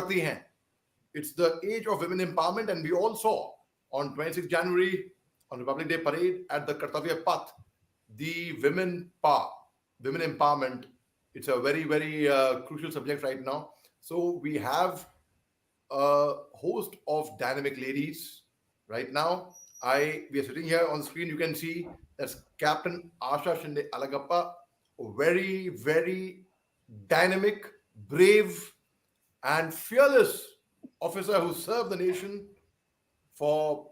हैं. It's the age of women empowerment, and we all saw on 26th January on Republic Day parade at the Kartavya Path the women power, women empowerment. It's a very, very crucial subject right now. So we have a host of dynamic ladies right now. We are sitting here on the screen. You can see that's Captain Asha Shinde Alagappa, a very, very dynamic, brave, and fearless officer who served the nation for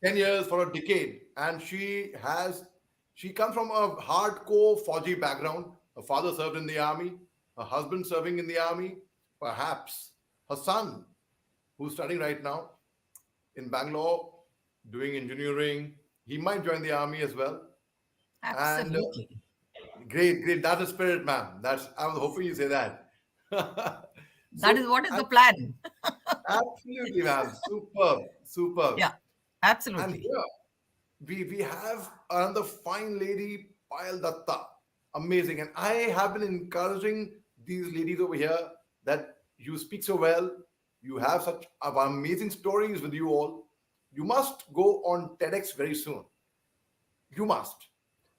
10 years, for a decade. And she comes from a hardcore Fauji background. Her father served in the army, her husband serving in the army, perhaps her son, who's studying right now in Bangalore, doing engineering. He might join the army as well. And Absolutely. great, great. That's the spirit, ma'am. I was hoping you say that. That is So, what is the plan. absolutely, ma'am. Superb, superb. Yeah, And absolutely. here we have another fine lady, Payal Datta. Amazing. And I have been encouraging these ladies over here that you speak so well. You have such amazing stories with you all. You must go on TEDx very soon. You must.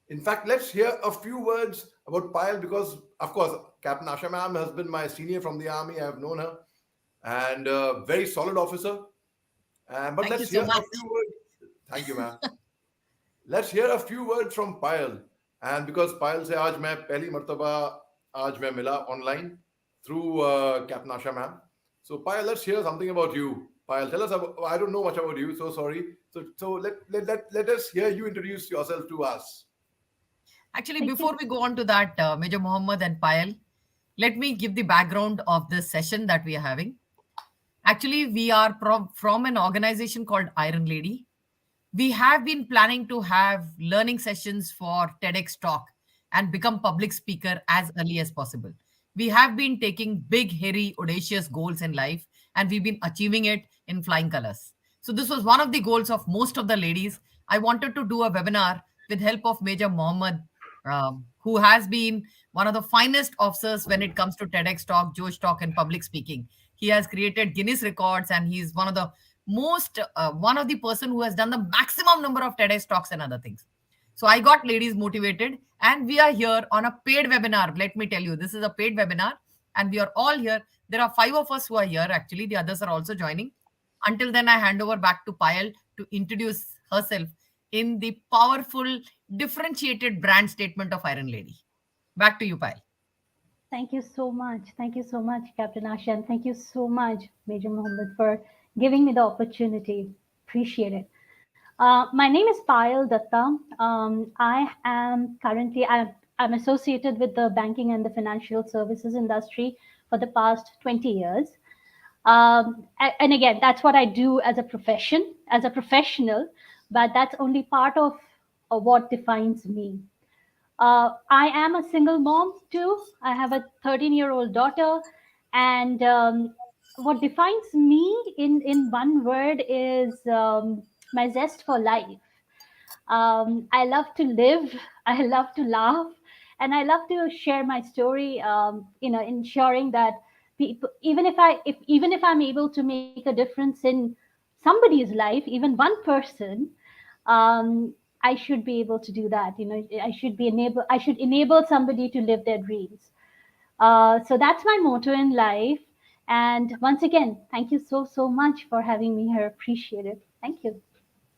In fact, let's hear a few words about Payal because, of course, Captain Asha ma'am has been my senior from the army. I have known her and a very solid officer. But Thank you let's so hear a much. few words. Thank you, ma'am. Let's hear a few words from Payal. And because Payal से आज मैं पहली मर्तबा आज मैं मिला online through Captain Asha ma'am. So Payal, let's hear something about you. Payal, tell us about, I don't know much about you, so sorry. So let us hear you introduce yourself to us. Actually, Thank you. before we go on to that, Major Mohammed and Payal, let me give the background of this session that we are having. Actually, we are from an organization called Iron Lady. We have been planning to have learning sessions for TEDx talk and become public speaker as early as possible. We have been taking big, hairy, audacious goals in life, and we've been achieving it in flying colors. So this was one of the goals of most of the ladies. I wanted to do a webinar with help of Major Mohammed, who has been one of the finest officers when it comes to TEDx talk, Josh talk, and public speaking. He has created Guinness records, and he's one of the person who has done the maximum number of TEDx talks and other things. So I got ladies motivated, and we are here on a paid webinar. Let me tell you, this is a paid webinar, and we are all here. There are 5 of us who are here. Actually, the others are also joining. Until then, I hand over back to Payal to introduce herself in the powerful, differentiated brand statement of Iron Lady. Back to you, Payal. Thank you so much. Thank you so much, Captain Asha. And thank you so much, Major Mohammed, for giving me the opportunity. Appreciate it. My name is Payal Datta. I'm associated with the banking and the financial services industry for the past 20 years. And again, that's what I do as a profession, as a professional, but that's only part of what defines me. I am a single mom too. I have a 13-year-old daughter, and what defines me in one word is my zest for life. I love to live. I love to laugh, and I love to share my story. Ensuring that people, even if I'm able to make a difference in somebody's life, even one person, I should be able to do that. I should enable somebody to live their dreams. So that's my motto in life. And once again, thank you so much for having me here. Appreciate it. Thank you.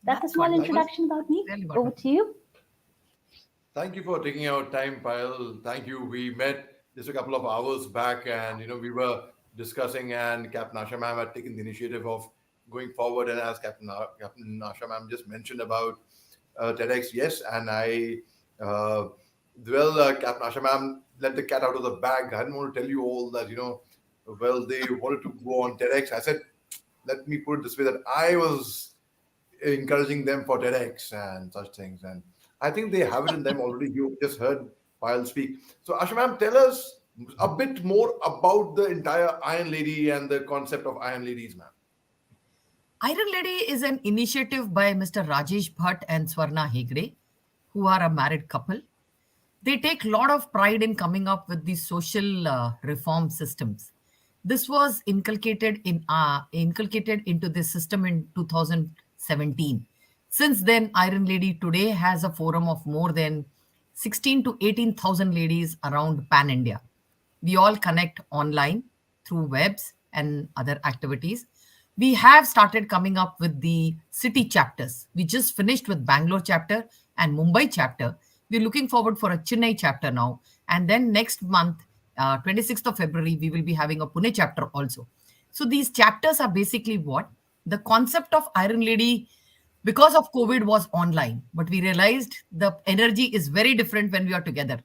That's a That's small wonderful. introduction about me. Really Over wonderful. to you. Thank you for taking our time, Payal. Thank you. We met just a couple of hours back, and we were discussing, and Captain Asha ma'am had taken the initiative of going forward. And as Captain Asha ma'am just mentioned about TEDx, yes, and uh, Captain Asha ma'am let the cat out of the bag. I didn't want to tell you all that, well, they wanted to go on TEDx. I said, let me put it this way, that I was encouraging them for TEDx and such things. And I think they have it in them already. You just heard Payal speak. So, Asha ma'am, tell us a bit more about the entire Iron Lady and the concept of Iron Ladies, ma'am. Iron Lady is an initiative by Mr. Rajesh Bhatt and Swarna Hegde, who are a married couple. They take a lot of pride in coming up with these social reform systems. This was inculcated into this system in 2017. Since then, Iron Lady today has a forum of more than 16 to 18,000 ladies around Pan India. We all connect online through webs and other activities. We have started coming up with the city chapters. We just finished with Bangalore chapter and Mumbai chapter. We're looking forward for a Chennai chapter now. And then next month, 26th of February, we will be having a Pune chapter also. So these chapters are basically what? The concept of Iron Lady, because of COVID, was online, but we realized the energy is very different when we are together.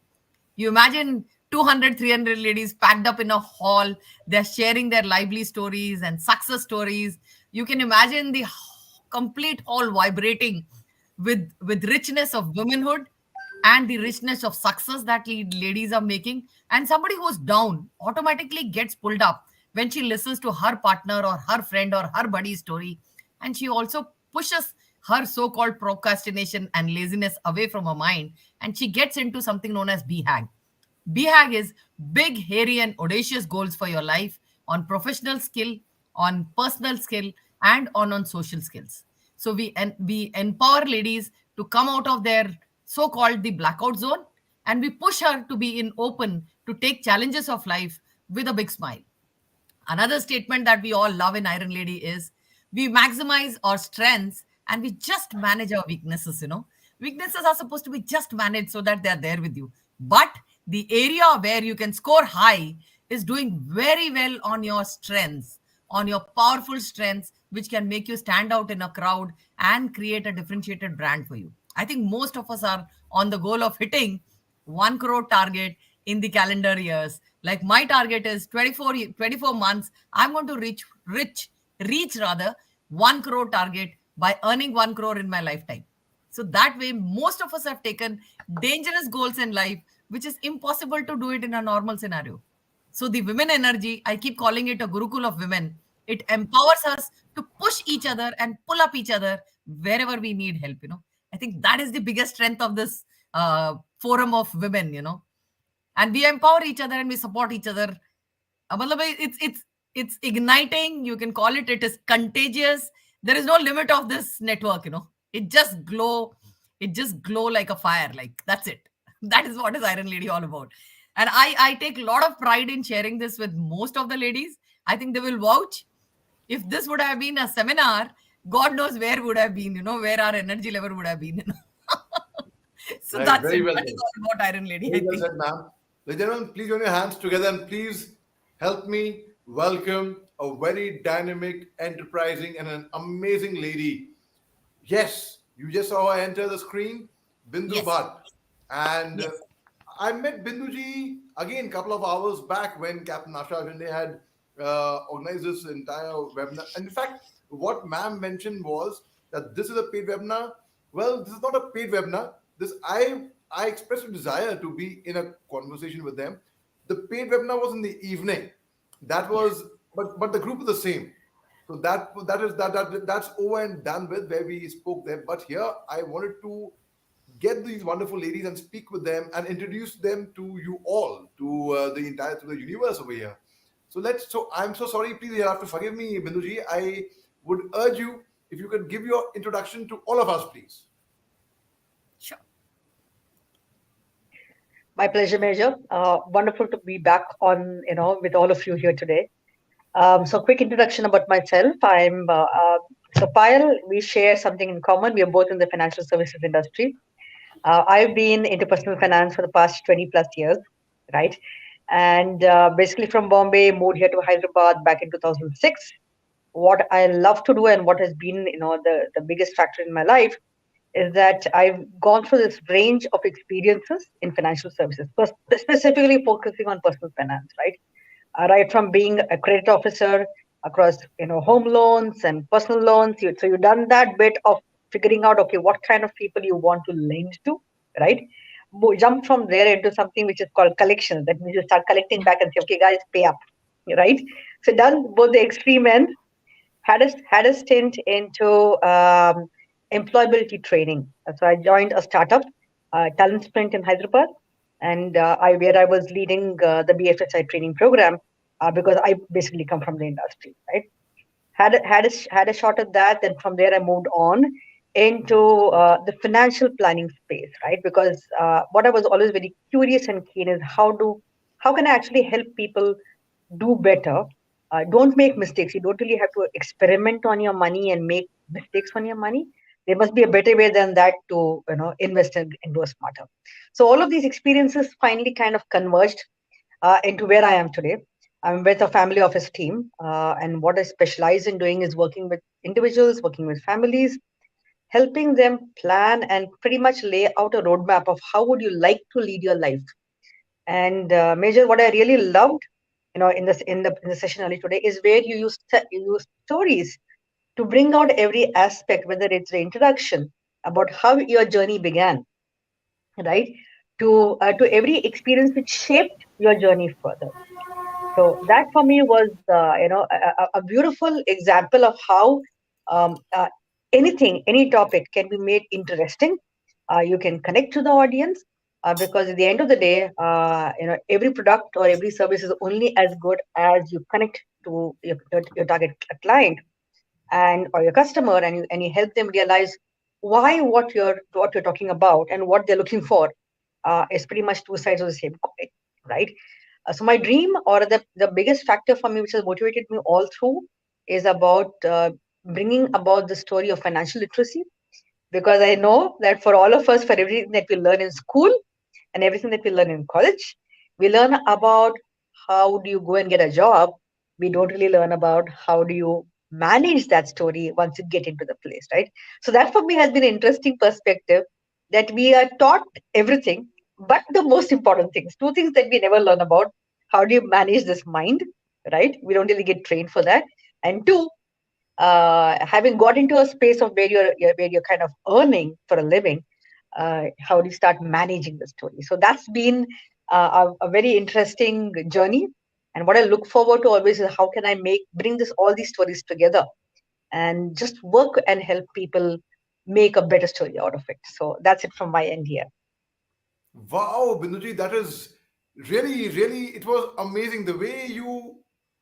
You imagine 200, 300 ladies packed up in a hall. They're sharing their lively stories and success stories. You can imagine the complete hall vibrating with richness of womanhood and the richness of success that ladies are making. And somebody who's down automatically gets pulled up when she listens to her partner or her friend or her buddy's story. And she also pushes her so-called procrastination and laziness away from her mind, and she gets into something known as BHAG. BHAG is big, hairy, and audacious goals for your life on professional skill, on personal skill, and on social skills. So we empower ladies to come out of their so-called the blackout zone, and we push her to be in open to take challenges of life with a big smile. Another statement that we all love in Iron Lady is we maximize our strengths and we just manage our weaknesses. Weaknesses are supposed to be just managed so that they're there with you. But the area where you can score high is doing very well on your strengths, on your powerful strengths, which can make you stand out in a crowd and create a differentiated brand for you. I think most of us are on the goal of hitting 1 crore target in the calendar years. Like my target is 24 months. I'm going to reach rather 1 crore target by earning 1 crore in my lifetime. So that way, most of us have taken dangerous goals in life, which is impossible to do it in a normal scenario. So the women energy, I keep calling it a Gurukul of women. It empowers us to push each other and pull up each other wherever we need help. I think that is the biggest strength of this forum of women. And we empower each other and we support each other. Matlab, it's igniting. You can call it. It is contagious. There is no limit of this network. It just glow. It just glow like a fire. Like that's it. That is what is Iron Lady all about. And I take a lot of pride in sharing this with most of the ladies. I think they will vouch. If this would have been a seminar, God knows where would have been. Where our energy level would have been. So Right, that's very it. well That is said. all about Iron Lady, I Very well think. said, ma'am. Ladies and gentlemen, please join your hands together and please help me welcome a very dynamic, enterprising, and an amazing lady. Yes, you just saw her enter the screen, Bindu Yes. Bhatt. And Yes. I met Binduji again a couple of hours back when Captain Asha Shinde had organized this entire webinar. And in fact, what ma'am mentioned was that this is a paid webinar. Well, this is not a paid webinar. This I expressed a desire to be in a conversation with them. The paid webinar was in the evening. That was, but the group is the same. So that's over and done with where we spoke there. But here I wanted to get these wonderful ladies and speak with them and introduce them to you all, to the universe over here. So I'm so sorry. Please, you have to forgive me, Binduji. I would urge you if you could give your introduction to all of us, please. Sure. My pleasure, Major. Wonderful to be back on, with all of you here today. So, quick introduction about myself. So Payal. We share something in common. We are both in the financial services industry. I've been into personal finance for the past 20 plus years, right? And basically from Bombay, moved here to Hyderabad back in 2006. What I love to do and what has been, the biggest factor in my life is that I've gone through this range of experiences in financial services, specifically focusing on personal finance, right? Right from being a credit officer across, home loans and personal loans. So you've done that bit of figuring out, okay, what kind of people you want to lend to, right? Jump from there into something which is called collections. That means you start collecting back and say, okay, guys, pay up, right? So done both the extreme ends. Had a stint into employability training. So I joined a startup, Talent Sprint in Hyderabad, and where I was leading the BFSI training program. because I basically come from the industry, right? Had a shot at that. Then from there, I moved on into the financial planning space, right? Because what I was always very curious and keen is how can I actually help people do better? Don't make mistakes. You don't really have to experiment on your money and make mistakes on your money. There must be a better way than that to invest into a smarter. So all of these experiences finally kind of converged into where I am today. I'm with a family office team, and what I specialize in doing is working with individuals, working with families, helping them plan and pretty much lay out a roadmap of how would you like to lead your life. And Major, what I really loved, in the session earlier today, is where you use stories to bring out every aspect, whether it's the introduction about how your journey began, right, to every experience which shaped your journey further. So that for me was, a beautiful example of how any topic can be made interesting. You can connect to the audience because at the end of the day, every product or every service is only as good as you connect to your target client and or your customer, and you help them realize why what you're talking about and what they're looking for is pretty much two sides of the same coin, right? So my dream or the biggest factor for me which has motivated me all through is about bringing about the story of financial literacy, because I know that for all of us, for everything that we learn in school and everything that we learn in college, we learn about how do you go and get a job. We don't really learn about how do you manage that story once you get into the place, right? So that for me has been an interesting perspective, that we are taught everything, but the most important things, two things that we never learn about: how do you manage this mind, right? We don't really get trained for that. And two, having got into a space of where you're kind of earning for a living, how do you start managing the story? So that's been a very interesting journey. And what I look forward to always is how can I bring this all these stories together and just work and help people make a better story out of it. So that's it from my end here. Wow, Binduji, that is really, really, it was amazing the way you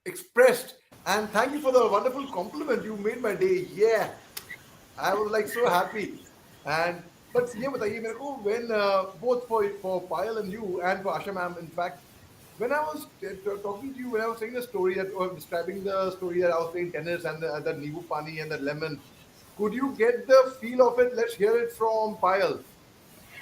expressed. And thank you for the wonderful compliment. You made my day. Yeah, I was like so happy. And but ये बताइए मेरे को when both for Payal and you and for Asha ma'am, in fact, when I was talking to you, when I was saying the story that or describing the story that I was playing tennis and the Nibu Pani and the lemon, could you get the feel of it? Let's hear it from Payal.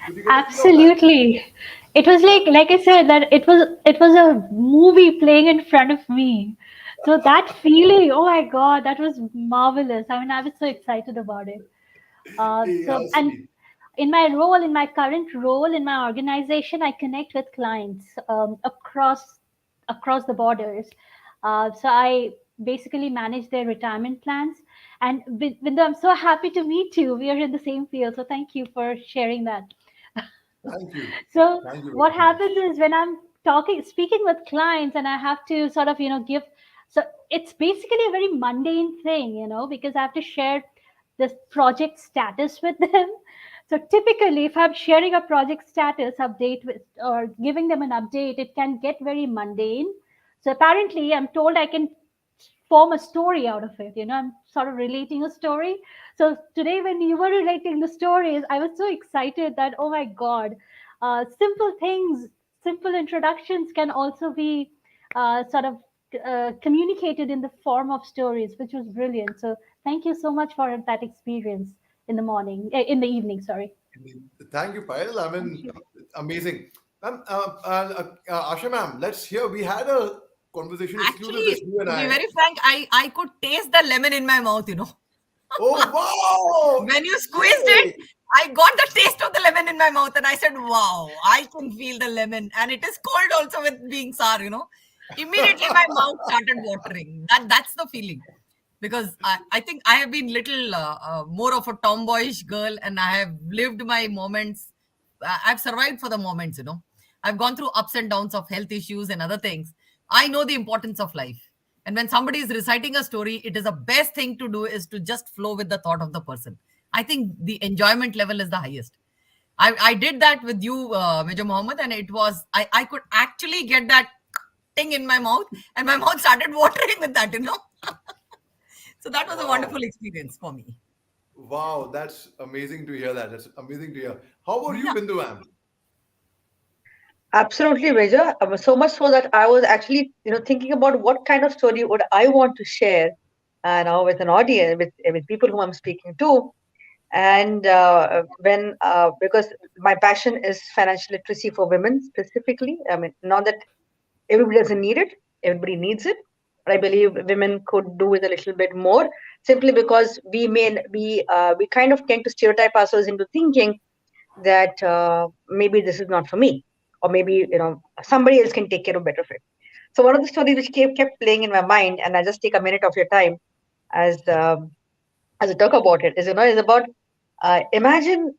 Could you get the feel of that? Absolutely. It was like I said, that it was a movie playing in front of me. So that feeling, oh my God, that was marvelous. I mean, I was so excited about it. Hey, how And sweet. in my current role in my organization, I connect with clients across the borders. So I basically manage their retirement plans. And Bindu, I'm so happy to meet you. We are in the same field, so thank you for sharing that. Thank you. So Thank you what very much. happens is when I'm speaking with clients, and I have to sort of give. So it's basically a very mundane thing, because I have to share this project status with them. So typically, if I'm sharing a project status update with or giving them an update, it can get very mundane. So apparently, I'm told I can form a story out of it. I'm sort of relating a story. So today, when you were relating the stories, I was so excited that, oh my God, simple things, simple introductions can also be sort of communicated in the form of stories, which was brilliant. So thank you so much for that experience in the evening, sorry. Thank you, Payal. I Thank mean, you. amazing. Asha ma'am, let's hear. We had a conversation exclusive Actually, just you and to be I. very frank, I could taste the lemon in my mouth. Oh, wow! When you squeezed it, Hey! I got the taste of the lemon in my mouth, and I said, "Wow, I can feel the lemon." And it is cold also with being sour. Immediately my mouth started watering. That's the feeling. Because I think I have been little more of a tomboyish girl, and I have lived my moments. I've survived for the moments. I've gone through ups and downs of health issues and other things. I know the importance of life. And when somebody is reciting a story, it is the best thing to do is to just flow with the thought of the person. I think the enjoyment level is the highest. I did that with you, Major Mohammed, and I could actually get that ting in my mouth, and my mouth started watering with that, So that was a Wow. wonderful experience for me. Wow, that's amazing to hear that. That's amazing to hear. How about you, Yeah. Bindu ma'am? Absolutely, Major. So much so that I was actually, thinking about what kind of story would I want to share, now with an audience, with people whom I'm speaking to. And when because my passion is financial literacy for women specifically. I mean, not that everybody doesn't need it; everybody needs it. But I believe women could do with a little bit more, simply because we kind of tend to stereotype ourselves into thinking that maybe this is not for me, or maybe somebody else can take care of better of it. So one of the stories which kept playing in my mind, and I just take a minute of your time as as I talk about it, is about imagine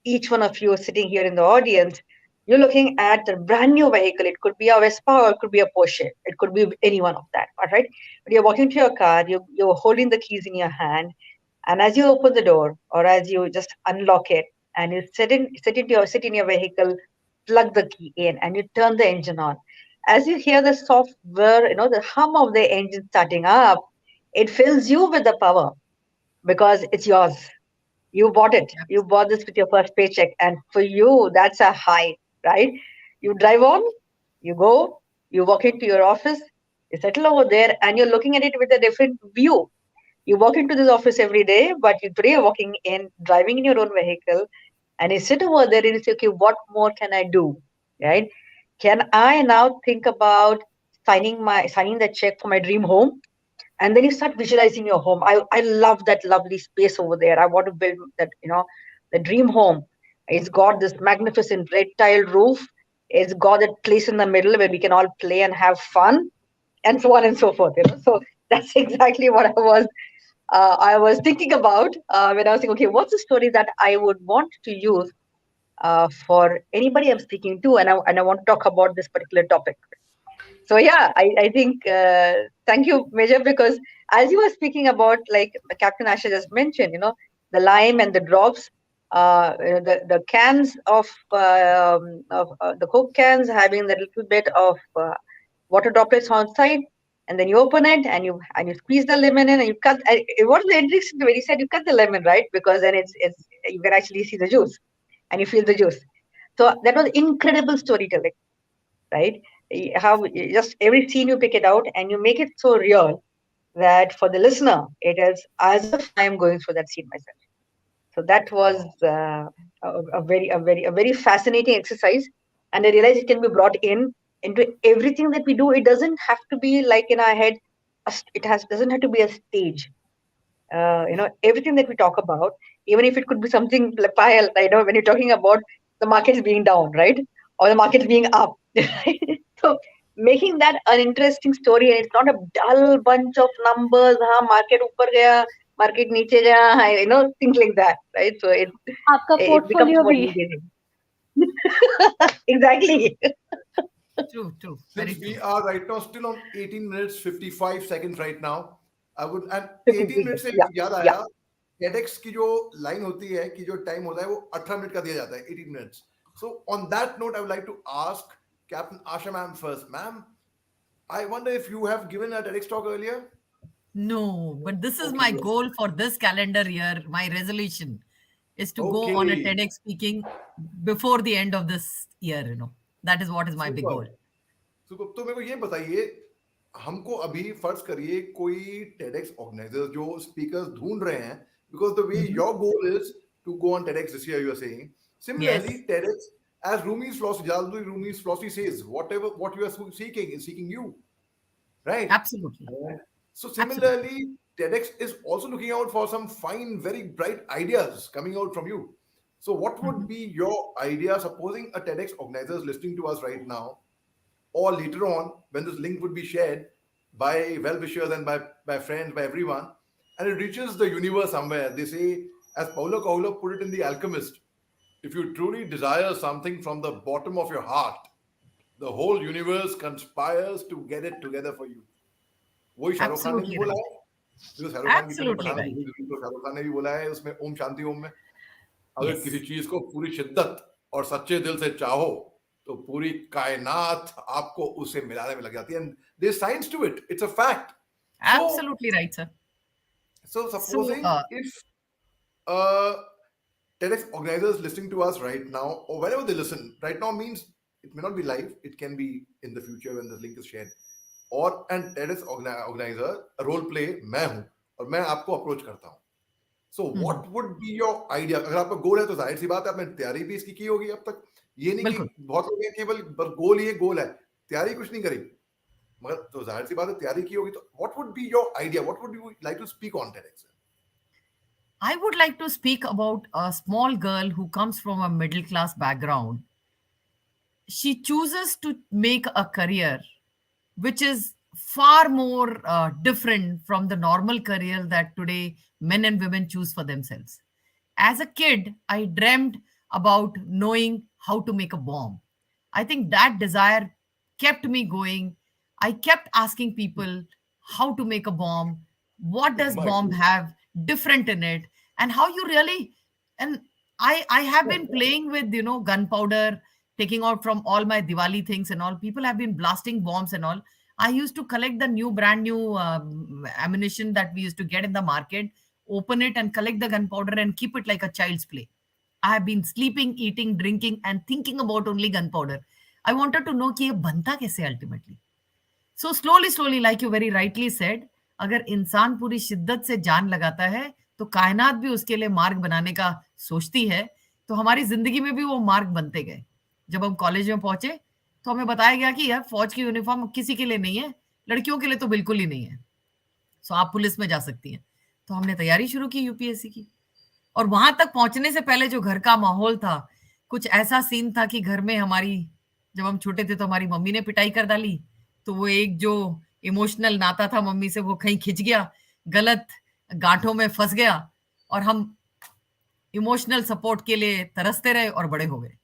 each one of you sitting here in the audience. You're looking at a brand new vehicle. It could be a Vespa or it could be a Porsche. It could be any one of that. All right. But you're walking to your car. You're holding the keys in your hand, and as you open the door, or as you just unlock it, and you sit in your vehicle, plug the key in, and you turn the engine on. As you hear the soft whir, the hum of the engine starting up, it fills you with the power because it's yours. You bought it. You bought this with your first paycheck, and for you, that's a high, right? You drive on, you go, you walk into your office, you settle over there, and you're looking at it with a different view. You walk into this office every day, but today you're walking in, driving in your own vehicle, and you sit over there and you say, okay, what more can I do? Right? Can I now think about signing the check for my dream home? And then you start visualizing your home. I love that lovely space over there. I want to build that, the dream home. It's got this magnificent red tile roof. It's got that place in the middle where we can all play and have fun, and so on and so forth. So that's exactly what I was thinking about when I was thinking, okay, what's the story that I would want to use for anybody I'm speaking to, and I want to talk about this particular topic. So yeah, I think thank you, Major, because as you were speaking about, like Captain Asha just mentioned, the lime and the drops, the cans of the Coke cans having that little bit of water droplets on side, and then you open it and you squeeze the lemon in and you cut. What was the interesting when he said you cut the lemon, right? Because then it's you can actually see the juice and you feel the juice. So that was incredible storytelling, right? How just every scene you pick it out and you make it so real that for the listener, it is as if I am going through that scene myself. So that was Wow. a very fascinating exercise, and I realize it can be brought into everything that we do. It doesn't have to be like in our head. It has doesn't have to be a stage. Everything that we talk about, even if it could be something like Payal, when you're talking about the markets being down, right, or the markets being up, right? So making that an interesting story, and it's not a dull bunch of numbers. Market upar gaya, market niche gaya, things like that, right? So आपका it becomes portfolio more भी. engaging. Exactly. True, true. Very Since true. we are right now still on 18 minutes 55 seconds right now, I would and 18 50 minute से yeah, याद yeah. आया TEDx की जो line होती है कि जो टाइम होता है वो 18 मिनट का दिया जाता है 18 minutes. So on that note, I would like to ask Captain Asha ma'am first. Ma'am, I wonder if you have given a TEDx talk earlier? No, but this is Okay, my you have. goal for this calendar year. My resolution is to go on a Okay, TEDx speaking before the end of this year. That is what is my big super. goal. Super तो मेरे को ये बताइए हमको अभी फर्ज करिए कोई TEDx ऑर्गेनाइजर जो स्पीकर्स ढूंढ रहे हैं because the way Mhm. your goal is to go on TEDx this year, you are saying similarly Yes, TEDx, as Rumi's philosophy says, whatever what you are seeking is seeking you, right? absolutely. Yeah. So Absolutely. similarly, TEDx is also looking out for some fine, very bright ideas coming out from you. So what would Mhm. be your idea? Supposing a TEDx organizer is listening to us right now, or later on when this link would be shared by well-wishers and by friends, by everyone, and it reaches the universe somewhere. They say, as Paulo Coelho put it in The Alchemist, if you truly desire something from the bottom of your heart, the whole universe conspires to get it together for you. वही शाहरुख खान ने भी Absolutely बोला right. है, जो शाहरुख खान की film Absolutely Pathaan right. Release हुई तो शाहरुख खान ने भी बोला है उसमें ओम शांति ओम में, अगर किसी Yes. चीज को पूरी शिद्दत और सच्चे दिल से चाहो तो पूरी कायनात आपको उसे मिलाने में लग जाती है, and there science to it, it's a fact. So Absolutely right, sir. so So, supposing if uh TEDx organizers listening to us right now, or whenever they listen, right now means it may not be live, it can be in the future when the link is shared. और and TEDx organizer role play मैं हूं और मैं आपको approach करता हूं. So hmm, what would be your idea? अगर आपका गोल है तो जाहिर सी बात है आपने तैयारी भी इसकी की होगी अब तक. ये नहीं कि बिल्कुल. बहुत लोग हैं केवल बस गोल ही है, गोल है, तैयारी कुछ नहीं करी. मगर तो जाहिर सी बात है तैयारी की होगी. तो what would be your idea? What would you like to speak on TEDx? I would like to speak about a small girl who comes from a middle class background. She chooses to make a career which is far more different from the normal career that today men and women choose for themselves. As a kid, I dreamed about knowing how to make a bomb. I think that desire kept me going. I kept asking people how to make a bomb, what does My bomb goodness. have different in it, and how you really, and I have been playing with, gunpowder, taking out from all my Diwali things and all. People have been blasting bombs and all. I used to collect the brand new ammunition that we used to get in the market, open it and collect the gunpowder and keep it like a child's play. I have been sleeping, eating, drinking, and thinking about only gunpowder. I wanted to know कि ये बनता कैसे ultimately. So slowly, like you very rightly said, अगर इंसान पूरी शिद्दत से जान लगाता है तो कायनात भी उसके लिए मार्ग बनाने का सोचती है. तो हमारी जिंदगी में भी वो मार्ग बनते गए. जब हम कॉलेज में पहुंचे तो हमें बताया गया कि यार फौज की यूनिफॉर्म किसी के लिए नहीं है, लड़कियों के लिए तो बिल्कुल ही नहीं है. सो आप पुलिस में जा सकती हैं. तो हमने तैयारी शुरू की यूपीएससी की. और वहां तक पहुंचने से पहले जो घर का माहौल था, कुछ ऐसा सीन था कि घर में हमारी, जब हम छोटे थे तो हमारी मम्मी ने पिटाई कर डाली. तो वो एक जो इमोशनल नाता था मम्मी से वो कहीं खिंच गया, गलत गांठों में फंस गया, और हम इमोशनल सपोर्ट के लिए तरसते रहे और बड़े हो गए.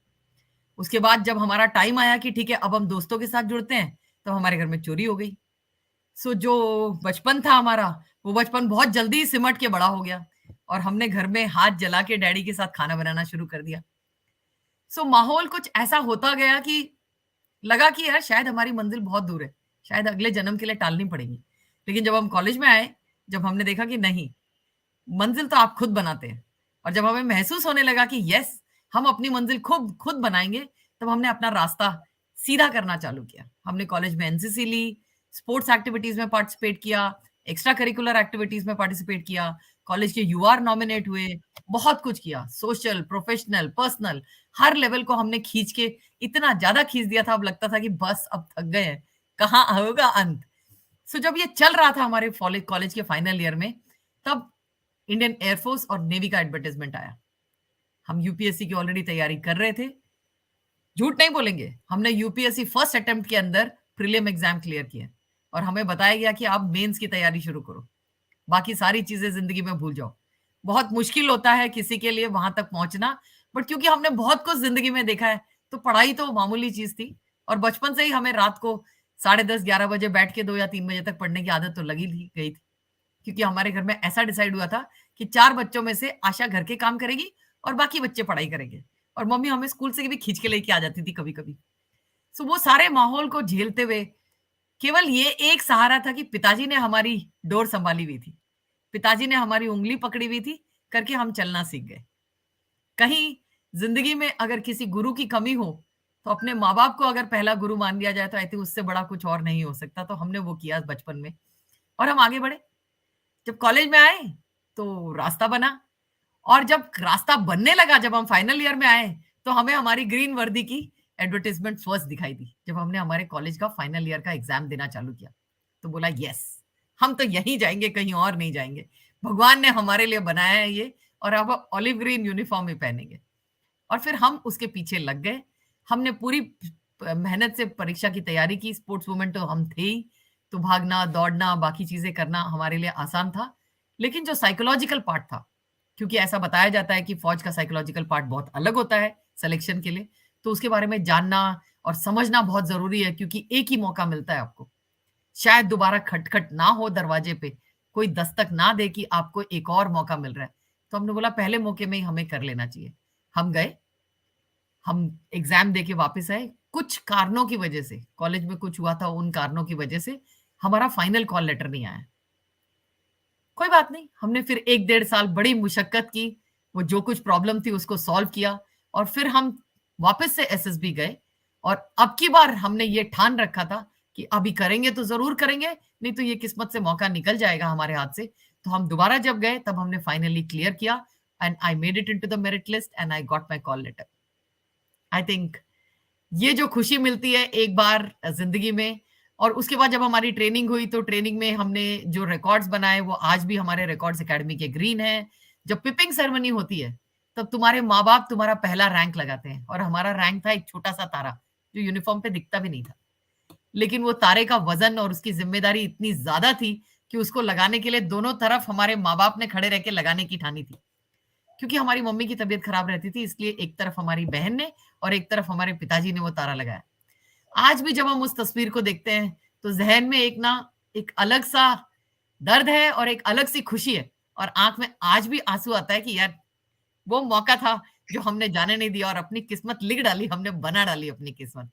उसके बाद जब हमारा टाइम आया कि ठीक है अब हम दोस्तों के साथ जुड़ते हैं, तो हमारे घर में चोरी हो गई. सो जो बचपन था हमारा, वो बचपन बहुत जल्दी सिमट के बड़ा हो गया और हमने घर में हाथ जला के डैडी के साथ खाना बनाना शुरू कर दिया. सो माहौल कुछ ऐसा होता गया कि लगा कि यार शायद हमारी मंजिल बहुत दूर है, शायद अगले जन्म के लिए टालनी पड़ेगी. लेकिन जब हम कॉलेज में आए, जब हमने देखा कि नहीं, मंजिल तो आप खुद बनाते हैं, और जब हमें महसूस होने लगा कि यस हम अपनी मंजिल खुद खुद बनाएंगे, तब हमने अपना रास्ता सीधा करना चालू किया. हमने कॉलेज में एनसीसी ली, स्पोर्ट्स एक्टिविटीज में पार्टिसिपेट किया, एक्स्ट्रा करिकुलर एक्टिविटीज में पार्टिसिपेट किया, कॉलेज के यूआर नॉमिनेट हुए, बहुत कुछ किया, सोशल, प्रोफेशनल, पर्सनल, हर लेवल को हमने खींच के, इतना ज्यादा खींच दिया था अब लगता था कि बस अब थक गए हैं, कहाँ होगा अंत. सो जब ये चल रहा था हमारे कॉलेज के फाइनल ईयर में, तब इंडियन एयरफोर्स और नेवी का एडवर्टाइजमेंट आया. हम यूपीएससी की ऑलरेडी तैयारी कर रहे थे. झूठ नहीं बोलेंगे, हमने यूपीएससी फर्स्ट अटेम्प्ट के अंदर प्रीलिम एग्जाम क्लियर किए और हमें बताया गया कि आप मेंस की तैयारी शुरू करो, बाकी सारी चीजें जिंदगी में भूल जाओ. बहुत मुश्किल होता है किसी के लिए वहां तक पहुंचना, बट क्योंकि हमने बहुत कुछ जिंदगी में देखा है, तो पढ़ाई तो मामूली चीज थी. और बचपन से ही हमें रात को 10:30-11 बजे बैठ के 2 या 3 बजे तक पढ़ने की आदत तो लगी गई थी. क्योंकि हमारे घर में ऐसा डिसाइड हुआ था कि 4 बच्चों में से आशा घर के काम करेगी और बाकी बच्चे पढ़ाई करेंगे, और मम्मी हमें स्कूल से भी खींच के लेके आ जाती थी कभी कभी. सो वो सारे माहौल को झेलते हुए केवल ये एक सहारा था कि पिताजी ने हमारी डोर संभाली हुई थी, पिताजी ने हमारी उंगली पकड़ी हुई थी, करके हम चलना सीख गए. कहीं जिंदगी में अगर किसी गुरु की कमी हो, तो अपने माँ बाप को अगर पहला गुरु मान लिया जाए तो आई थिंक उससे बड़ा कुछ और नहीं हो सकता. तो हमने वो किया बचपन में और हम आगे बढ़े. जब कॉलेज में आए तो रास्ता बना, और जब रास्ता बनने लगा, जब हम फाइनल ईयर में आए, तो हमें हमारी ग्रीन वर्दी की एडवर्टाइजमेंट फर्स्ट दिखाई दी. जब हमने हमारे कॉलेज का फाइनल ईयर का एग्जाम देना चालू किया, तो बोला यस हम तो यहीं जाएंगे, कहीं और नहीं जाएंगे, भगवान ने हमारे लिए बनाया है ये, और अब ऑलिव ग्रीन यूनिफॉर्म ही पहनेंगे. और फिर हम उसके पीछे लग गए. हमने पूरी मेहनत से परीक्षा की तैयारी की. स्पोर्ट्स वुमेन तो हम थे ही, तो भागना, दौड़ना, बाकी चीजें करना हमारे लिए आसान था. लेकिन जो साइकोलॉजिकल पार्ट था, क्योंकि ऐसा बताया जाता है कि फौज का साइकोलॉजिकल पार्ट बहुत अलग होता है सिलेक्शन के लिए, तो उसके बारे में जानना और समझना बहुत जरूरी है. क्योंकि एक ही मौका मिलता है आपको, शायद दोबारा खटखट ना हो दरवाजे पे, कोई दस्तक ना दे कि आपको एक और मौका मिल रहा है. तो हमने बोला पहले मौके में ही हमें कर लेना चाहिए. हम गए, हम एग्जाम दे के वापस आए, कुछ कारणों की वजह से, कॉलेज में कुछ हुआ था, उन कारणों की वजह से हमारा फाइनल कॉल लेटर नहीं आया। कोई बात नहीं, हमने फिर 1 डेढ़ साल बड़ी मुशक्कत की, वो जो कुछ प्रॉब्लम थी उसको सॉल्व किया, और फिर हम वापस से एसएसबी गए। और अब की बार हमने ये ठान रखा था कि अभी करेंगे तो जरूर करेंगे, नहीं तो ये किस्मत से मौका निकल जाएगा हमारे हाथ से। तो हम दोबारा जब गए तब हमने फाइनली क्लियर किया, and I made it into the merit list and I got my call letter. I think ये जो खुशी मिलती है एक बार जिंदगी में, और उसके बाद जब हमारी ट्रेनिंग हुई तो ट्रेनिंग में हमने जो रिकॉर्ड्स बनाए वो आज भी हमारे रिकॉर्ड्स एकेडमी के ग्रीन है। जब पिपिंग सेरेमनी होती है तब तुम्हारे माँ बाप तुम्हारा पहला रैंक लगाते हैं, और हमारा रैंक था एक छोटा सा तारा जो यूनिफॉर्म पे दिखता भी नहीं था, लेकिन वो तारे का वजन और उसकी जिम्मेदारी इतनी ज्यादा थी कि उसको लगाने के लिए दोनों तरफ हमारे माँ बाप ने खड़े रह के लगाने की ठानी थी। क्योंकि हमारी मम्मी की तबीयत खराब रहती थी, इसलिए एक तरफ हमारी बहन ने और एक तरफ हमारे पिताजी ने वो तारा लगाया। आज भी जब हम उस तस्वीर को देखते हैं तो जहन में एक अलग सा दर्द है और एक अलग सी खुशी है, और आंख में आज भी आंसू आता है कि यार वो मौका था जो हमने जाने नहीं दिया, और अपनी किस्मत लिख डाली, हमने बना डाली अपनी किस्मत।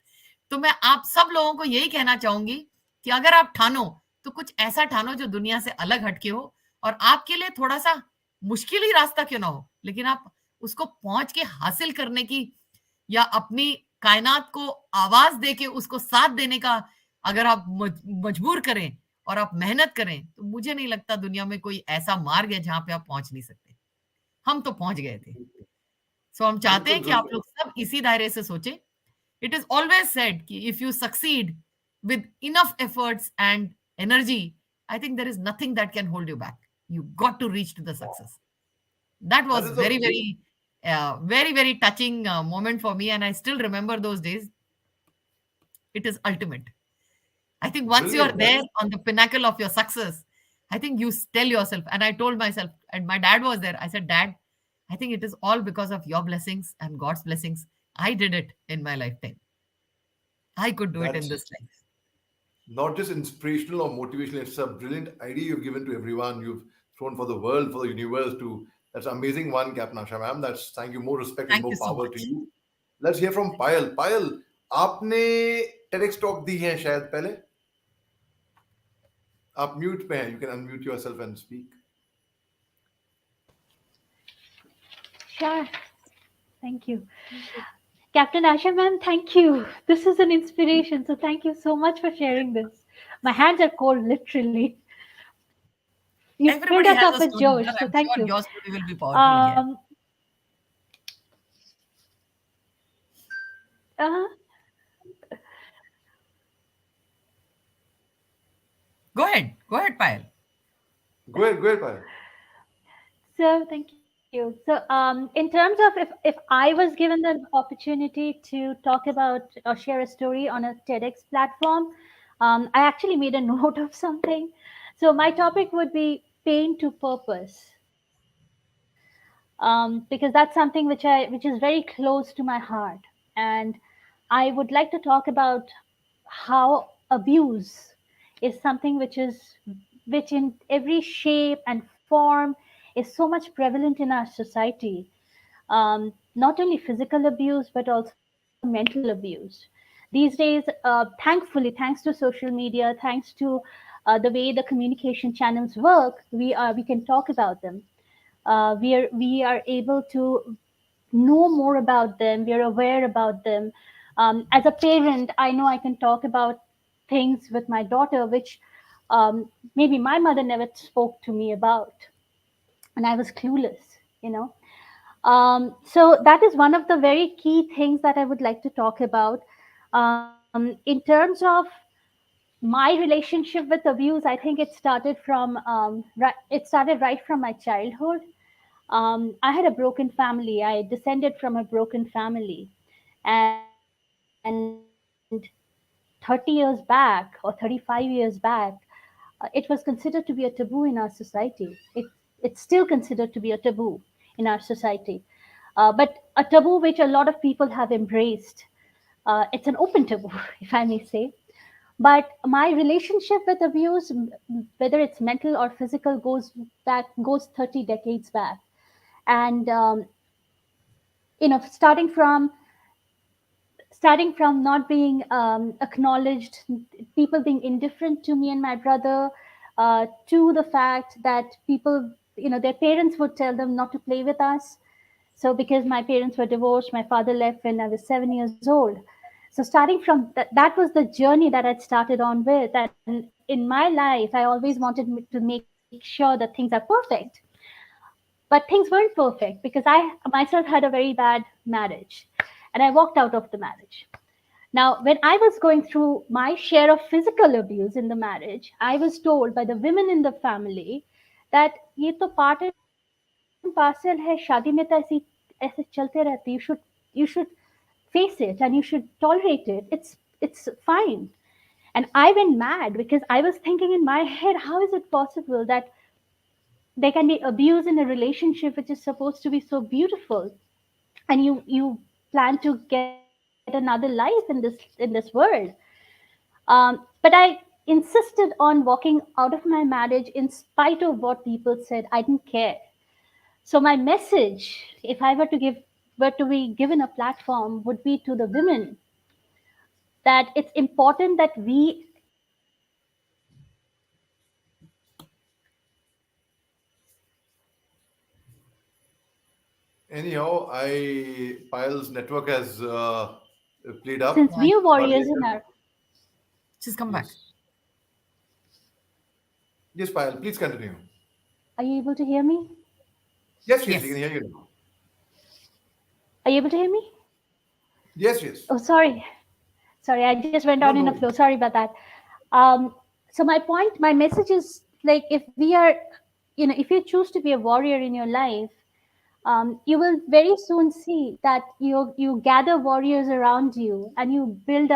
तो मैं आप सब लोगों को यही कहना चाहूंगी कि अगर आप ठानो तो कुछ ऐसा ठानो जो दुनिया से अलग हटके हो, और आपके लिए थोड़ा सा मुश्किल ही रास्ता क्यों ना हो, लेकिन आप उसको पहुंच के हासिल करने की, या अपनी कायनात को आवाज देके उसको साथ देने का अगर आप मजबूर करें और आप मेहनत करें, तो मुझे नहीं लगता दुनिया में कोई ऐसा मार्ग है जहां पे आप पहुंच नहीं सकते। हम तो पहुंच गए थे। सो हम चाहते हैं बिल्कुल कि आप बिल्कुल। लोग सब इसी दायरे से सोचें। इट इज ऑलवेज सेड कि if you succeed with enough efforts and energy, I think there is nothing that can hold you back. You got to reach to the success. That That was is a very touching moment for me, and I still remember those days. It is ultimate. I think once you are brilliant. there on the pinnacle of your success, I think you tell yourself, and I told myself, and my dad was there. I said, Dad, I think it is all because of your blessings and God's blessings. I did it in my lifetime. I could do it in That's this life. not just inspirational or motivational. It's a brilliant idea you've given to everyone. You've thrown for the world, for the universe. To That's amazing one, Captain Asha ma'am. That's Thank you. More respect and Thank you more so power to much. you. Let's hear from Payal. Payal, आपने TEDx talk दी है शायद पहले? आप mute पे हैं. You can unmute yourself and speak. Sure. Thank you. Captain Asha ma'am, thank you. This is an inspiration. So thank you so much for sharing this. My hands are cold, literally. You filled Everybody us has up a with story, Josh. brother. So I'm thank sure you. your story will be powerful again. Um, uh, Go ahead, Payal. Go ahead, Payal. so thank you. So in terms of if I was given the opportunity to talk about or share a story on a TEDx platform, I actually made a note of something. So my topic would be pain to purpose. Because that's something which is very close to my heart, and I would like to talk about how abuse is something which in every shape and form is so much prevalent in our society. Not only physical abuse but also mental abuse. These days, thankfully, thanks to social media, thanks to the way the communication channels work, we can talk about them. We are able to know more about them. We are aware about them. As a parent, I know I can talk about things with my daughter which maybe my mother never spoke to me about, and I was clueless. You know, so that is one of the very key things that I would like to talk about. In terms of my relationship with abuse, I think it started from it started right from my childhood. I had a broken family. I descended from a broken family, and 30 years back or 35 years back, it was considered to be a taboo in our society. It's still considered to be a taboo in our society, but a taboo which a lot of people have embraced. It's an open taboo, if I may say. But my relationship with abuse, whether it's mental or physical, goes 30 decades back. And starting from starting from not being acknowledged, people being indifferent to me and my brother, to the fact that people, their parents would tell them not to play with us. So, because my parents were divorced, my father left when I was 7 years old. So, starting from that was the journey that I'd started on with. And in my life, I always wanted to make sure that things are perfect. But things weren't perfect because I myself had a very bad marriage and I walked out of the marriage. Now, when I was going through my share of physical abuse in the marriage, I was told by the women in the family that ये तो part and parcel है शादी में तो ऐसे चलते रहते you should face it and you should tolerate it. It's fine. And I went mad because I was thinking in my head, how is it possible that there can be abuse in a relationship which is supposed to be so beautiful, and you plan to get another life in this world. But I insisted on walking out of my marriage in spite of what people said. I didn't care. So my message, if I were to be given a platform, would be to the women that it's important that we Anyhow, I Payal's network has played since up, Yeah, we are but warriors in later, our she's come back. yes, yes, Payal, please continue. are you able to hear me? Yes, yes, we can Yes. hear you now. Are you able to hear me? Yes, yes. Oh, sorry, I just went No, on in a no. flow. Sorry about that. um, so my point, my message is, like, if we are, if you choose to be a warrior in your life, you will very soon see that you gather warriors around you, and you build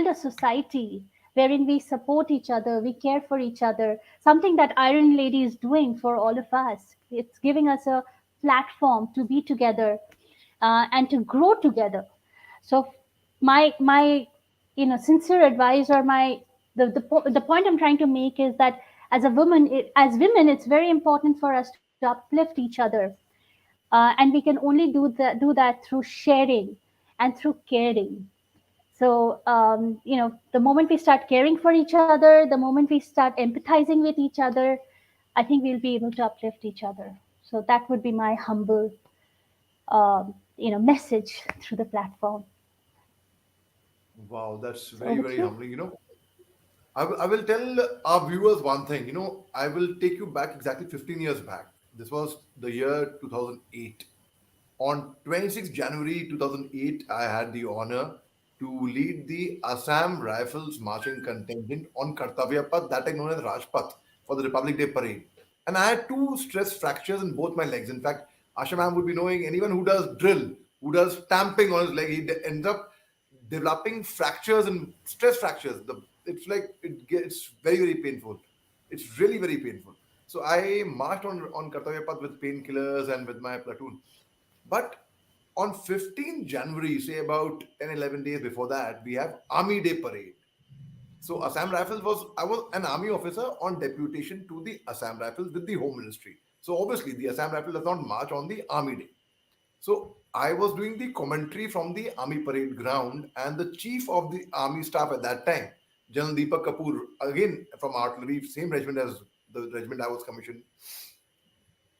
a society wherein we support each other, we care for each other. Something that Iron Lady is doing for all of us. It's giving us a platform to be together, and to grow together. So my sincere advice, or my the point I'm trying to make is that as a woman, as women, it's very important for us to uplift each other, and we can only do that through sharing and through caring. So, the moment we start caring for each other, the moment we start empathizing with each other, I think we'll be able to uplift each other. So that would be my humble, message through the platform. Wow, that's So very, over to very you. humbling. I will tell our viewers one thing. I will take you back exactly 15 years back. This was the year 2008. On 26th January 2008, I had the honor to lead the Assam Rifles marching contingent on Kartavya Path, that is known as Rajpath, for the Republic Day parade. And I had two stress fractures in both my legs. In fact, Asha ma'am would be knowing anyone who does drill, who does stamping on his leg, he ends up developing fractures and stress fractures. It's like it gets very, very painful. It's really very painful. So I marched on Kartavya Path with painkillers and with my platoon. But on 15th January, say about 10, 11 days before that, we have Army Day parade. So Assam Rifles I was an army officer on deputation to the Assam Rifles with the Home Ministry. So obviously the Assam Rifles does not march on the Army Day. So I was doing the commentary from the Army parade ground, and the chief of the Army staff at that time, General Deepak Kapoor, again from artillery, same regiment as the regiment I was commissioned,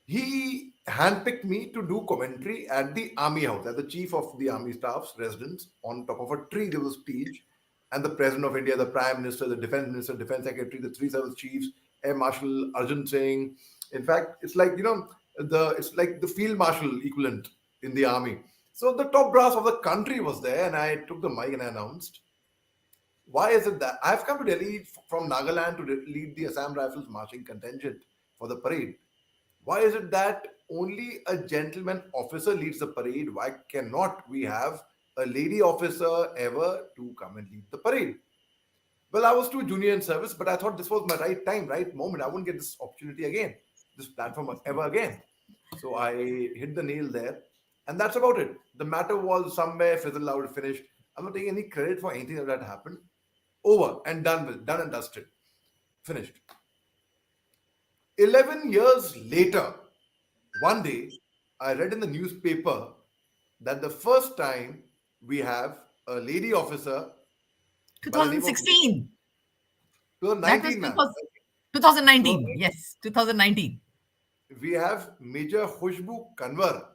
he handpicked me to do commentary at the Army House, as the chief of the Army staff's residence. On top of a tree, there was a stage, and the President of India, the Prime Minister, the Defense Minister, Defense Secretary, the three service chiefs, Air Marshal Arjun Singh. In fact, it's like it's like the Field Marshal equivalent in the army. So the top brass of the country was there, and I took the mic and I announced, "Why is it that I've come to Delhi from Nagaland to lead the Assam Rifles marching contingent for the parade? Why is it that only a gentleman officer leads the parade? Why cannot we have a lady officer ever to come and lead the parade?" Well, I was too junior in service, but I thought this was my right time, right moment. I wouldn't get this opportunity again, this platform ever again. So I hit the nail there. And that's about it. The matter was somewhere fizzled out, finished. I'm not taking any credit for anything that happened. Over and done with, done and dusted, finished. 11 years later, one day, I read in the newspaper that the first time we have a lady officer by the name of 2016. That was 2019, man. 2019. 2019. Yes, 2019. We have Major Khushbu Kanwar,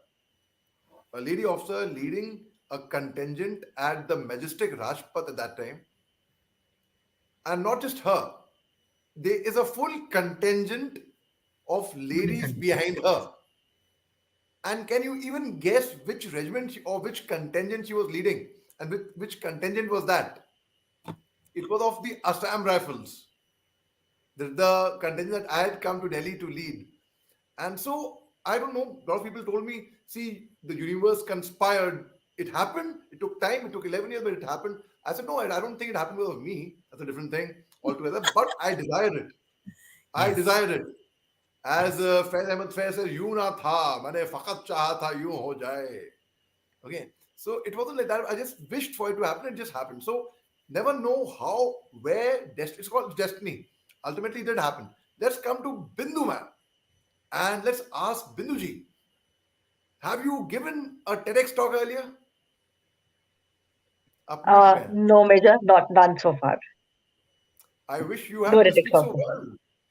a lady officer leading a contingent at the majestic Rajpath at that time. And not just her, there is a full contingent of Women ladies contingent. behind her. And can you even guess which regiment or which contingent she was leading? And which contingent was that? It was of the Assam Rifles, the contingent that I had come to Delhi to lead. And so, I don't know, a lot of people told me, see, the universe conspired. It happened, it took time, it took 11 years, but it happened. I said, no, I don't think it happened because of me. That's a different thing altogether. But I desired it. I Yes. desired it. As Faiz Ahmed Faiz says, यूं ना था मैंने फकत चाहा था यूं हो जाए. Okay, so it wasn't like that. I just wished for it to happen. It just happened. So never know how, where. It's called destiny. Ultimately, it did happen. Let's come to Bindu, man, and let's ask Binduji. Have you given a TEDx talk earlier? Up mute mein. No, Major, not none so far. I wish you No had. You ethics speak so also. well.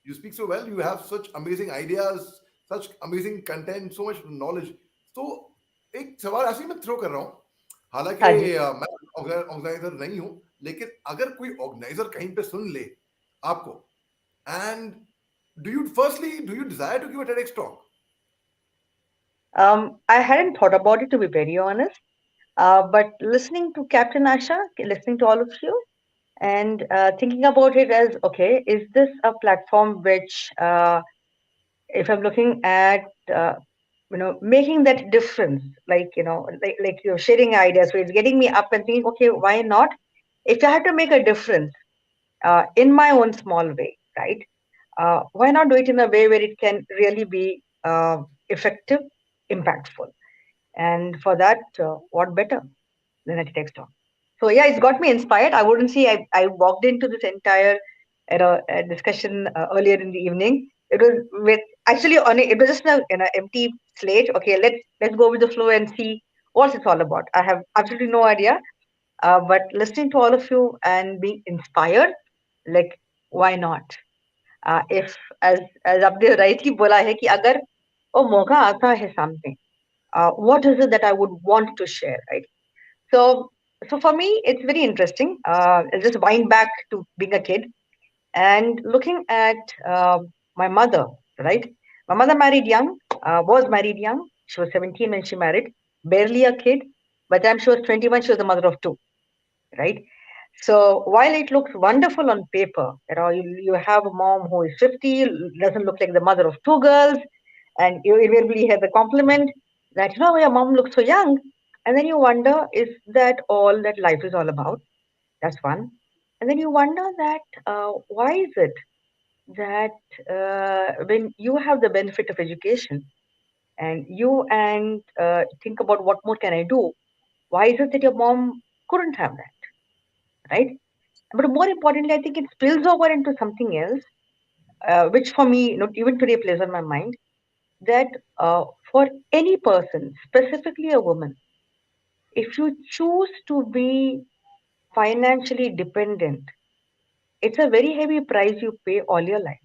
You speak so well. You have such amazing ideas, such amazing content, so much knowledge. तो एक सवाल ऐसे ही मैं throw कर रहा हूँ. हालांकि हाँ जी. मैं ऑर्गेनाइजर नहीं हूँ, लेकिन अगर कोई ऑर्गेनाइजर कहीं पे सुन ले आपको, and do you desire to give a TEDx talk? I hadn't thought about it, to be very honest. But listening to Captain Asha, listening to all of you, and thinking about it as, okay, is this a platform which, if I'm looking at, making that difference, like you're sharing ideas, so it's getting me up and thinking, okay, why not? If I have to make a difference in my own small way, right? Why not do it in a way where it can really be effective, impactful? And for that, what better than a TEDx talk? So yeah, it's got me inspired. I wouldn't say I walked into this entire discussion earlier in the evening. It was with actually on it was just an empty slate. Okay, let's go with the flow and see what it's all about. I have absolutely no idea. But listening to all of you and being inspired, like why not? If as आपने rightly बोला है कि अगर वो मौका आता है सामने, what is it that I would want to share, right? So, so for me, it's very interesting. I'll just wind back to being a kid and looking at my mother, right? My mother married young, was married young. She was 17 when she married, barely a kid. By the time she was 21, she was the mother of two, right? So while it looks wonderful on paper, you have a mom who is 50, doesn't look like the mother of two girls, and you invariably hear the compliment that, your mom looks so young. And then you wonder, is that all that life is all about? That's one. And then you wonder that why is it that when you have the benefit of education and think about what more can I do, why is it that your mom couldn't have that, right? But more importantly, I think it spills over into something else, which for me, not even today, plays on my mind. That for any person, specifically a woman, if you choose to be financially dependent, it's a very heavy price you pay all your life.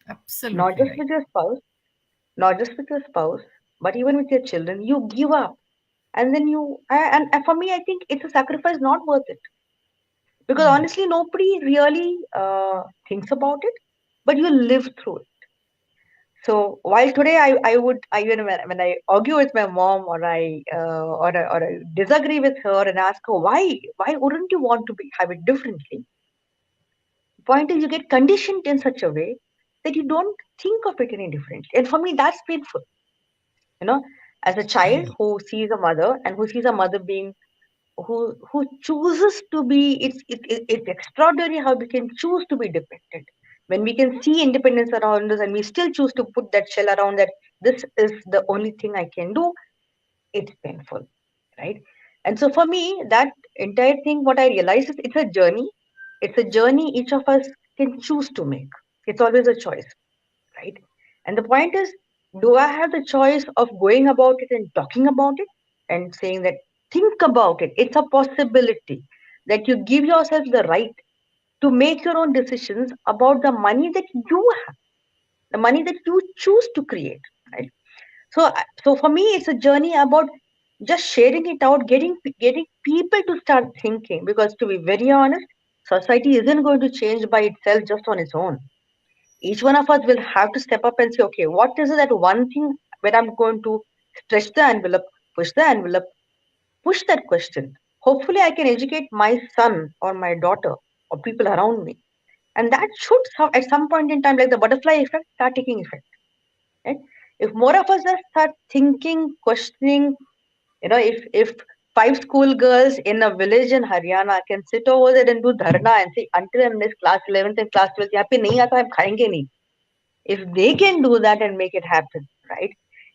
Not Absolutely just right. with your spouse, not just with your spouse, but even with your children. You give up, and then and for me, I think it's a sacrifice not worth it, because Hmm. honestly, nobody really thinks about it, but you live through it. So while today when I argue with my mom, or I disagree with her and ask her why wouldn't you want to have it differently? Point is, you get conditioned in such a way that you don't think of it any differently. And for me, that's painful. You know, as a I child agree. who sees a mother and who sees a mother being who chooses to be, it's extraordinary how we can choose to be dependent when we can see independence around us and we still choose to put that shell around that this is the only thing I can do. It's painful, right? And so for me, that entire thing, what I realize is it's a journey. It's a journey each of us can choose to make. It's always a choice, right? And the point is, do I have the choice of going about it and talking about it and saying that think about it. It's a possibility that you give yourself the right to make your own decisions about the money that you have, the money that you choose to create. Right. So for me, it's a journey about just sharing it out, getting people to start thinking. Because to be very honest, society isn't going to change by itself just on its own. Each one of us will have to step up and say, okay, what is it that one thing where I'm going to stretch the envelope, push the envelope, push that question. Hopefully, I can educate my son or my daughter or people around me. And that should, at some point in time, like the butterfly effect, start taking effect. Right? If more of us just start thinking, questioning, if five schoolgirls in a village in Haryana can sit over there and do dharna and say, until and unless class 11th and class 12th, यहाँ पे नहीं आता हम खाएंगे नहीं. If they can do that and make it happen, right?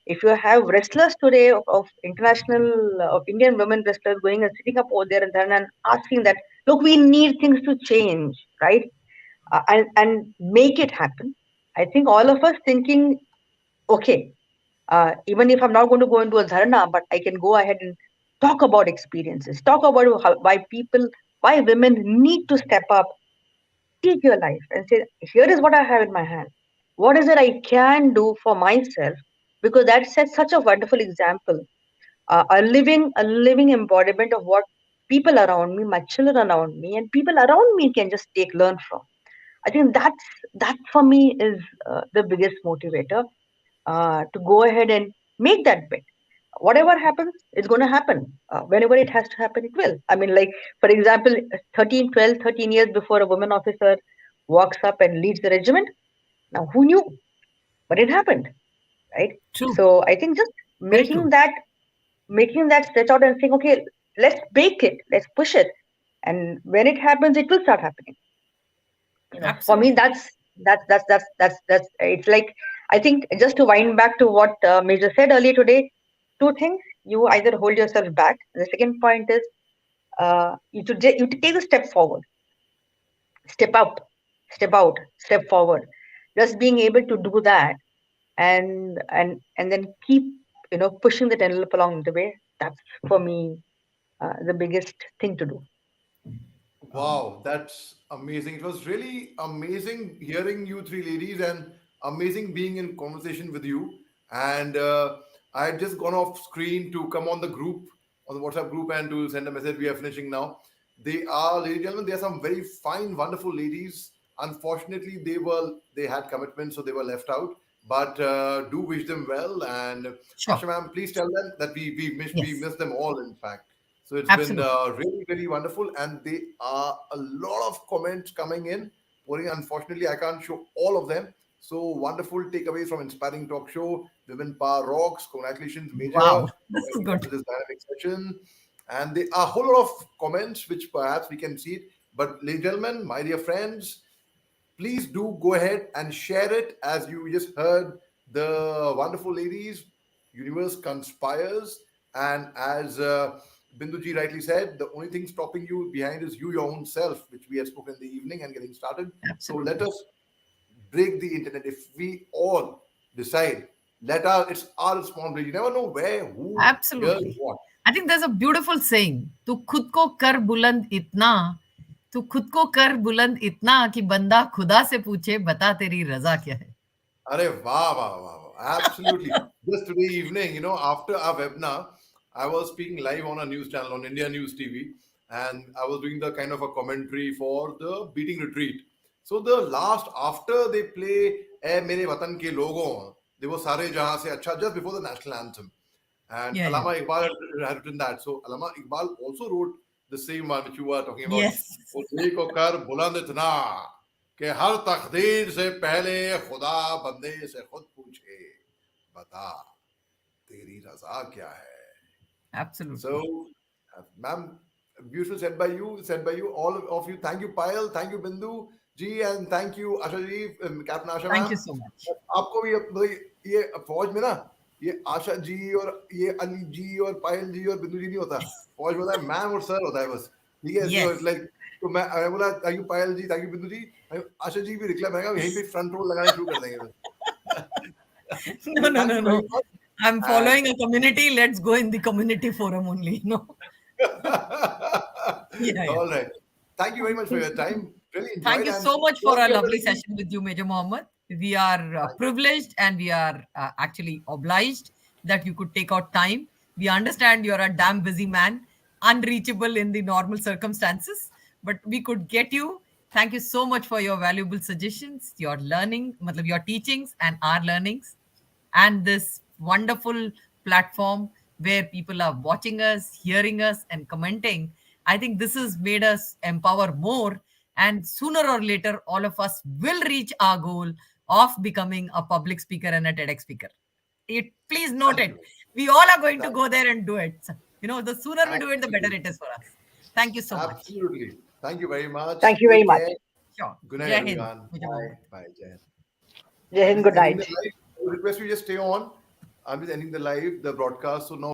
If you have wrestlers today of international, of Indian women wrestlers going and sitting up over there and asking that, look, we need things to change, right? And make it happen. I think all of us thinking, okay, even if I'm not going to go into a dharna, but I can go ahead and talk about experiences, talk about why women need to step up, take your life and say, here is what I have in my hand. What is it I can do for myself? Because that sets such a wonderful example, a living embodiment of what people around me, my children around me, and people around me can just learn from. I think that for me is the biggest motivator, to go ahead and make that bet. Whatever happens, it's going to happen. Whenever it has to happen, it will. I mean, like, for example, 13, 12, 13 years before a woman officer walks up and leads the regiment. Now, who knew? But it happened, right? True. So I think just Very true. making that stretch out and saying, okay, let's bake it, let's push it. And when it happens, it will start happening. For me, Absolutely. that's it's like, I think, just to wind back to what Major said earlier today, two things: you either hold yourself back. The second point is, you to take a step forward, step up, step out, step forward. Just being able to do that, and then keep pushing the envelope along the way. That's for me the biggest thing to do. Wow, that's amazing. It was really amazing hearing you three ladies and amazing being in conversation with you. And I had just gone off screen to come on the group, on the WhatsApp group, and to send a message. We are finishing now. They are, ladies and gentlemen, they are some very fine, wonderful ladies. Unfortunately, they had commitments, so they were left out. But do wish them well. And Sure. Asha ma'am, please tell them that we Yes. miss them all. In fact. So it's been Absolutely. really, really wonderful, and there are a lot of comments coming in. Pouring, unfortunately, I can't show all of them. So wonderful takeaways from Inspiring Talk Show. Women Power Rocks. Congratulations, Major, Wow. for This is bringing up good. to this dynamic session. And there are a whole lot of comments which perhaps we can see it. But, ladies and gentlemen, my dear friends, please do go ahead and share it. As you just heard the wonderful ladies, universe conspires, and as Binduji rightly said, the only thing stopping you behind is you, your own self, which we had spoken in the evening and getting started. So let Absolutely. us break the internet. If we all decide, it's our responsibility. You never know where, who, hears Absolutely. what. I think there's a beautiful saying, तू खुद को कर बुलंद इतना, तू खुद को कर बुलंद इतना कि बंदा खुदा से पूछे बता तेरी रजा क्या है. Arey, wow, wow, wow, wow. Absolutely. Just today evening, after our webinar, I was speaking live on a news channel on India News TV, and I was doing the kind of a commentary for the beating retreat. So the last, after they play "Eh Mere Watan Ke Logon," they were "Sare Jahan Se Acha" just before the national anthem, and Yeah, yeah. Allama Iqbal had written that. So Allama Iqbal also wrote the same one which you were talking about. Yes. "O dekho kar buland itna कि हर तकदीर से पहले खुदा बंदे से खुद पूछे बता तेरी रजा क्या है." Absolutely. So, ma'am, beautiful said by you, all of you. Thank you, Payal. Thank you, Bindu ji, and thank you, Asha ji, Captain Asha Thank you ma'am. so much. आपको भी भाई ये फौज में ना ये आशा जी और ये अली जी और पायल जी और बिंदु जी नहीं होता फौज में होता है मैम और सर होता है बस ठीक है सो इट्स Yes. लाइक तो मैं बोला thank you Payal ji thank you Bindu ji Asha ji भी निकला मैं यहीं पे फ्रंट रोल लगाने शुरू कर देंगे No, so no, thank no, you very no. much I'm and following a community. Let's go in the community forum only. No. Yeah, yeah. All right. Thank you very much for your time. Really Thank enjoyed, you and so much to all for a the lovely listeners, session with you, Major Mohammed. We are privileged and we are actually obliged that you could take out time. We understand you're a damn busy man, unreachable in the normal circumstances, but we could get you. Thank you so much for your valuable suggestions, your learning, matlab your teachings and our learnings, and this wonderful platform where people are watching us, hearing us, and commenting. I think this has made us empower more. And sooner or later, all of us will reach our goal of becoming a public speaker and a TEDx speaker. Please note thank it. you. We all are going to Thank, go there and do it. The sooner we do it, the better absolutely. it is for us. Thank you so much. Absolutely. Thank you very much. Thank you very Take much. care. Sure. Good night, Jai Hind, everyone. Major Bye. Mohammed. Bye, Jen. Jai I'm Hind, just good ending the night. live. I would request you just stay on. I'm just ending the live, the broadcast. So now